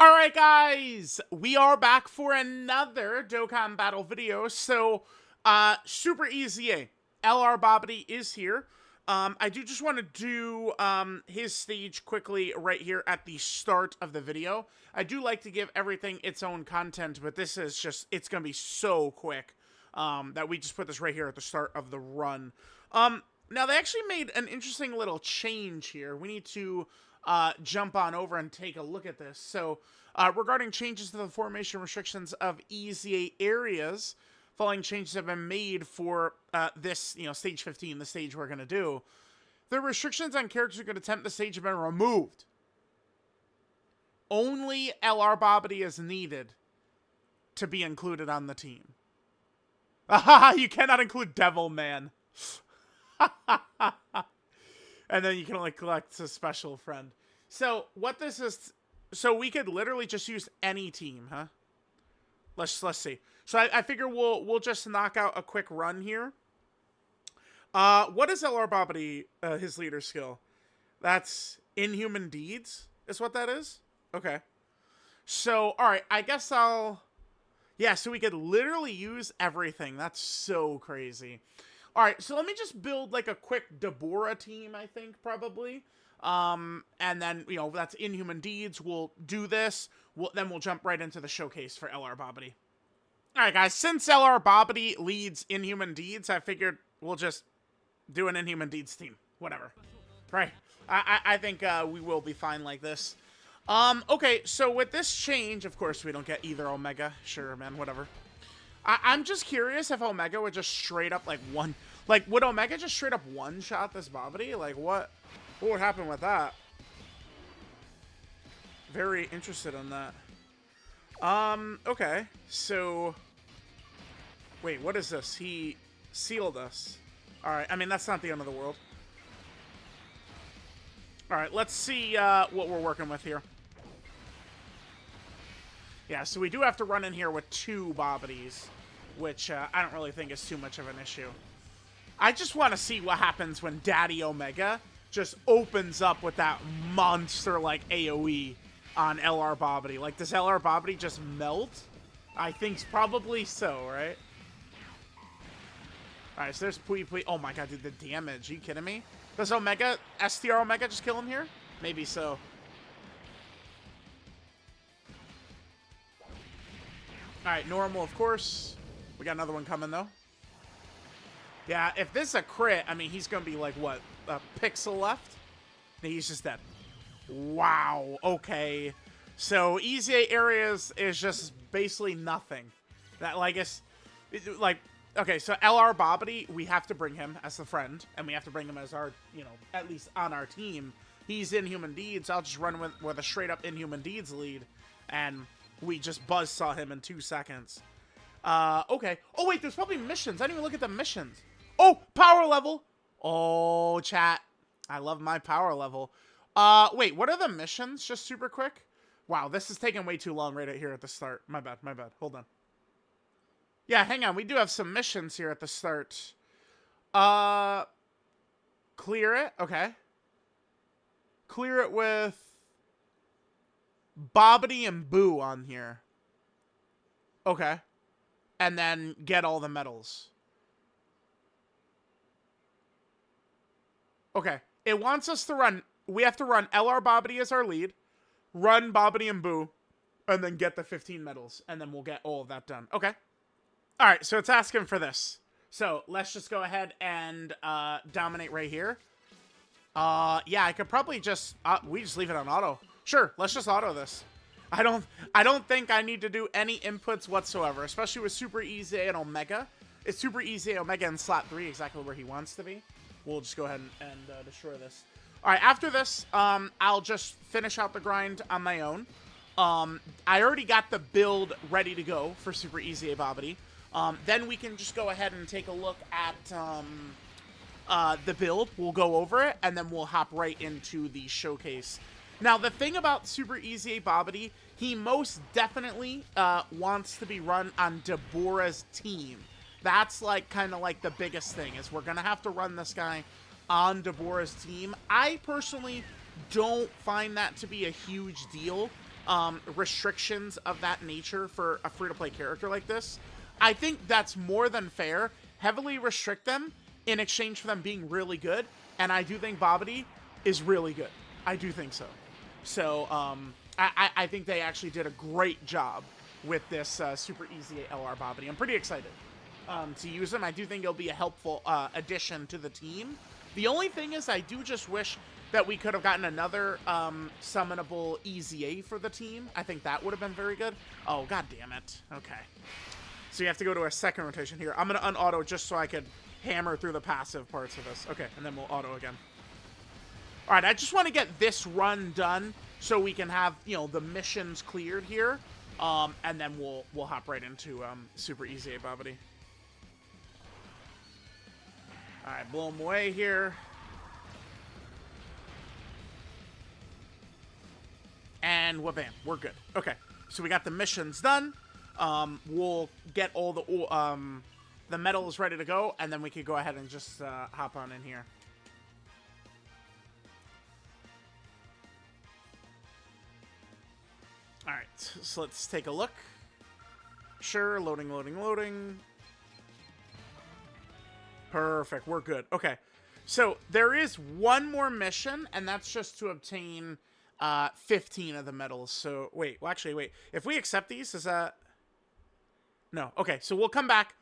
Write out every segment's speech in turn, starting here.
Alright guys, we are back for another Dokkan battle video. So, super easy. LR Bobbity is here. I do just want to do his stage quickly right here at the start of the video. I do like to give everything its own content, but this is just, it's going to be so quick that we just put this right here at the start of the run. Now, they actually made an interesting little change here. We need to jump on over and take a look at this. So, regarding changes to the formation restrictions of EZA areas, following changes have been made for this, stage 15, the stage we're going to do. The restrictions on characters who could attempt the stage have been removed. Only LR Bobbity is needed to be included on the team. Aha! You cannot include Devil Man. And then you can only collect a special friend. So, what this is... So, we could literally just use any team, huh? Let's see. So, I figure we'll just knock out a quick run here. What is LR Bobbity, his leader skill? That's Inhuman Deeds, is what that is? Okay. So, alright, I guess I'll... Yeah, so we could literally use everything. That's so crazy. Alright, so let me just build, like, a quick Deborah team, I think, probably. And then, that's Inhuman Deeds. We'll do this. Then we'll jump right into the showcase for LR Bobbity. Alright, guys, since LR Bobbity leads Inhuman Deeds, I figured we'll just do an Inhuman Deeds team. Whatever. Right. I think we will be fine like this. Okay, so with this change, of course, we don't get either Omega. Sure, man, whatever. I'm just curious if Omega would just straight up, would Omega just straight up one-shot this Bobbity? Like, what would happen with that? Very interested in that. Okay, so... Wait, what is this? He sealed us. Alright, I mean, that's not the end of the world. Alright, let's see what we're working with here. Yeah, so we do have to run in here with 2 Bobbities, which I don't really think is too much of an issue. I just want to see what happens when Daddy Omega just opens up with that monster-like AoE on LR Bobbity. Like, does LR Bobbity just melt? I think probably so, right? Alright, so there's Pui Pui. Oh my god, dude, the damage. Are you kidding me? Does Omega, STR Omega just kill him here? Maybe so. Alright, normal, of course. We got another one coming, though. Yeah, if this is a crit, I mean, he's going to be like, what, a pixel left? He's just dead. Wow, okay. So, EZA areas is just basically nothing. That, like, okay, so LR Bobbity, we have to bring him as a friend, and we have to bring him as our, at least on our team. He's Inhuman Deeds. I'll just run with a straight-up Inhuman Deeds lead, and we just buzzsaw him in 2 seconds. Okay. Oh, wait, there's probably missions. I didn't even look at the missions. Oh, power level. Oh, chat. I love my power level. Wait, what are the missions? Just super quick. Wow, this is taking way too long right here at the start. My bad, my bad. Hold on. Yeah, hang on. We do have some missions here at the start. Clear it. Okay. Clear it with Bobbity and Buu on here. Okay. And then get all the medals. Okay. It wants us to run... We have to run LR Bobbity as our lead, run Bobbity and Buu, and then get the 15 medals. And then we'll get all of that done. Okay. Alright, so it's asking for this. So, let's just go ahead and dominate right here. Yeah, I could probably just... we just leave it on auto. Sure, let's just auto this. I don't think I need to do any inputs whatsoever, especially with Super EZA and Omega. It's Super EZA, Omega, and slot 3, exactly where he wants to be. We'll just go ahead and destroy this. Alright, after this, I'll just finish out the grind on my own. I already got the build ready to go for Super EZA Bobbity. Then we can just go ahead and take a look at the build. We'll go over it, and then we'll hop right into the showcase. Now, the thing about Super EZA Bobbity, he most definitely wants to be run on Deborah's team. That's kind of like the biggest thing, is we're going to have to run this guy on Deborah's team. I personally don't find that to be a huge deal. restrictions of that nature for a free-to-play character like this, I think that's more than fair. Heavily restrict them in exchange for them being really good, and I do think Babidi is really good. I do think so. So, I think they actually did a great job with this Super Easy LR Babidi. I'm pretty excited to use them. I do think it'll be a helpful addition to the team. The only thing is I do just wish that we could have gotten another summonable EZA for the team. I think that would have been very good. Oh, god damn it. Okay. So you have to go to a second rotation here. I'm going to unauto just so I could hammer through the passive parts of this. Okay, and then we'll auto again. All right, I just want to get this run done so we can have, you know, the missions cleared here. And then we'll hop right into Super Easy Babidi. All right, blow him away here. And wha-bam, we're good. Okay, so we got the missions done. We'll get all the medals ready to go, and then we could go ahead and just hop on in here. All right, so let's take a look. Sure, loading, loading, loading. Perfect, we're good. Okay, so there is one more mission, and that's just to obtain 15 of the medals. So, wait, well, actually, wait. If we accept these, is that... No, okay, so we'll come back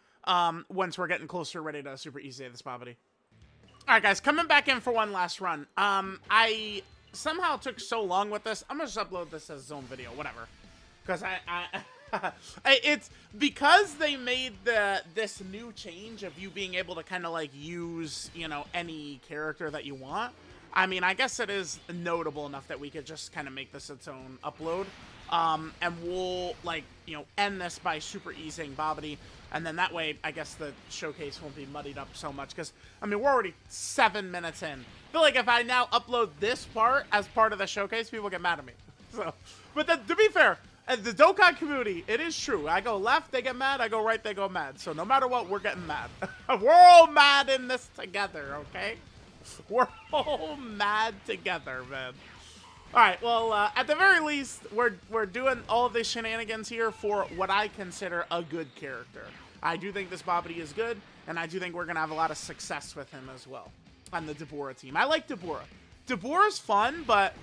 once we're getting closer, ready to Super Easy this Babidi. All right, guys, coming back in for one last run. I somehow took so long with this. I'm gonna just upload this as its own video, whatever. Because it's because they made this new change of you being able to kind of like use, you know, any character that you want. I mean, I guess it is notable enough that we could just kind of make this its own upload. And we'll, like, you know, end this by Super Easing Babidi. And then that way, I guess the showcase won't be muddied up so much. Because, I mean, we're already 7 minutes in. I feel like if I now upload this part as part of the showcase, people get mad at me. So, but then, to be fair, the Dokkan community, it is true. I go left, they get mad. I go right, they go mad. So no matter what, we're getting mad. We're all mad in this together, okay? We're all mad together, man. All right, well, at the very least, we're doing all of these shenanigans here for what I consider a good character. I do think this Babidi is good, and I do think we're going to have a lot of success with him as well on the Deborah team. I like Deborah. Deborah's fun, but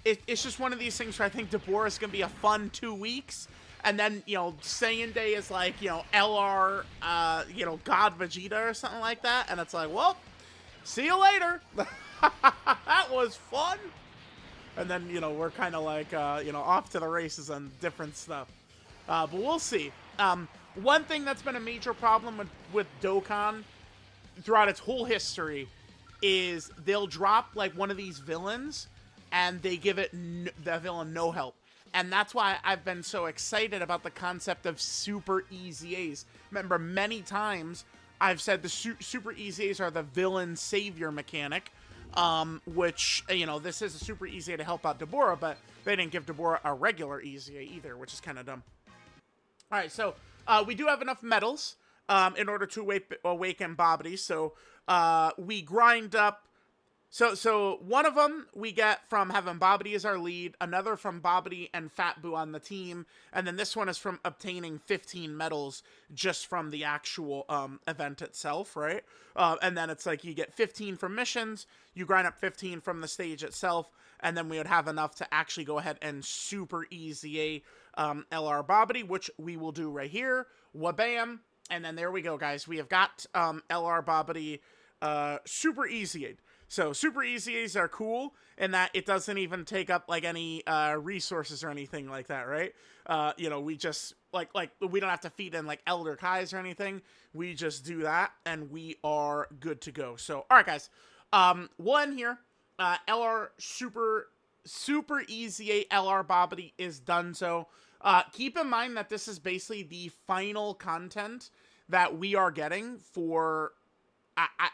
it's just one of these things where I think Deborah's going to be a fun 2 weeks, and then, you know, Saiyan Day is like, you know, LR, you know, God Vegeta or something like that, and it's like, well, see you later. That was fun. And then, you know, we're kind of like, you know, off to the races on different stuff. But we'll see. One thing that's been a major problem with Dokkan throughout its whole history is they'll drop, like, one of these villains, and they give it the villain no help. And that's why I've been so excited about the concept of Super EZAs. Remember, many times I've said the Super EZAs are the villain savior mechanic. Which, you know, this is a Super EZA to help out Deborah, but they didn't give Deborah a regular EZA either, which is kind of dumb. All right, so we do have enough medals in order to awaken Babidi. So we grind up. So one of them we get from having Babidi as our lead, another from Babidi and Fat Buu on the team, and then this one is from obtaining 15 medals just from the actual event itself, right? And then it's like you get 15 from missions, you grind up 15 from the stage itself, and then we would have enough to actually go ahead and Super Easy LR Babidi, which we will do right here. Wabam! And then there we go, guys. We have got LR Babidi Super Easy. So Super EZAs are cool in that it doesn't even take up like any resources or anything like that, right? You know, we just like we don't have to feed in like Elder Kais or anything. We just do that and we are good to go. So all right, guys, we'll end here. LR Super EZA LR Babidi is done. So keep in mind that this is basically the final content that we are getting for.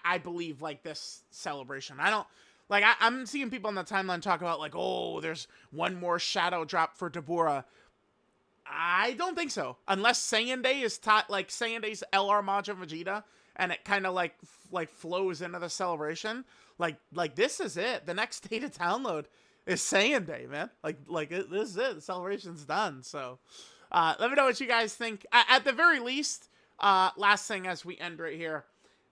I believe, like, this celebration. I don't, like, I'm seeing people on the timeline talk about, like, oh, there's one more shadow drop for Deborah. I don't think so. Unless Saiyan Day is like, Saiyan Day's LR Majin Vegeta, and it kind of, like, flows into the celebration. Like, this is it. The next day to download. It's Saiyan Day, man. This is it. The celebration's done. So, let me know what you guys think. At the very least, last thing as we end right here,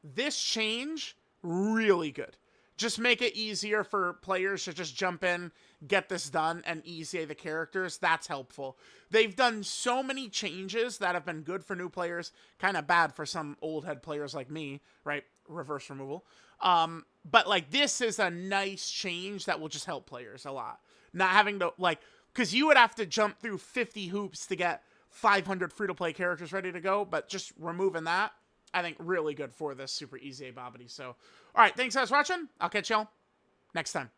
this change, really good. Just make it easier for players to just jump in, get this done, and easy the characters. That's helpful. They've done so many changes that have been good for new players, kind of bad for some old head players like me, right? Reverse removal. But like this is a nice change that will just help players a lot. Not having to because you would have to jump through 50 hoops to get 500 free-to-play characters ready to go, but just removing that, I think really good for this Super Easy Bobbity. So, all right, thanks guys for watching. I'll catch y'all next time.